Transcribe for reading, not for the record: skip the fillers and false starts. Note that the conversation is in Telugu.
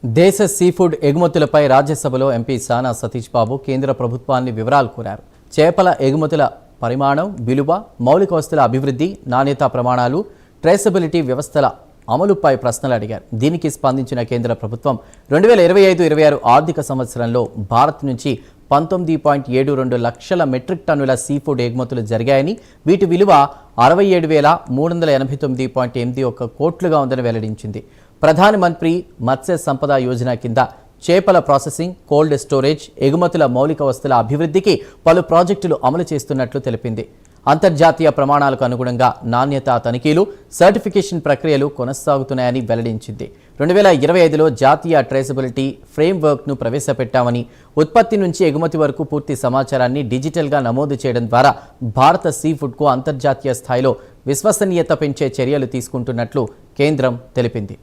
దేశ సీఫుడ్ ఎగుమతులపై రాజ్యసభలో ఎంపీ సానా సతీష్ బాబు కేంద్ర ప్రభుత్వాన్ని వివరాలు కోరారు. చేపల ఎగుమతుల పరిమాణం, విలువ, మౌలిక వస్తువుల అభివృద్ధి, నాణ్యతా ప్రమాణాలు, ట్రేసబిలిటీ వ్యవస్థల అమలుపై ప్రశ్నలు అడిగారు. దీనికి స్పందించిన కేంద్ర ప్రభుత్వం 2025-26 ఆర్థిక సంవత్సరంలో భారత్ నుంచి 19.72 లక్షల మెట్రిక్ టన్నుల సీఫుడ్ ఎగుమతులు జరిగాయని, వీటి విలువ 67,389.81 కోట్లుగా ఉందని వెల్లడించింది. ప్రధానమంత్రి మత్స్య సంపద యోజన కింద చేపల ప్రాసెసింగ్, కోల్డ్ స్టోరేజ్, ఎగుమతుల మౌలిక వస్తువుల అభివృద్ధికి పలు ప్రాజెక్టులు అమలు చేస్తున్నట్లు తెలిపింది. అంతర్జాతీయ ప్రమాణాలకు అనుగుణంగా నాణ్యతా తనిఖీలు, సర్టిఫికేషన్ ప్రక్రియలు కొనసాగుతున్నాయని వెల్లడించింది. 2025లో జాతీయ ట్రేసబిలిటీ ఫ్రేమ్వర్క్ను ప్రవేశపెట్టామని, ఉత్పత్తి నుంచి ఎగుమతి వరకు పూర్తి సమాచారాన్ని డిజిటల్గా నమోదు చేయడం ద్వారా భారత సీఫుడ్కు అంతర్జాతీయ స్థాయిలో విశ్వసనీయత పెంచే చర్యలు తీసుకుంటున్నట్లు కేంద్రం తెలిపింది.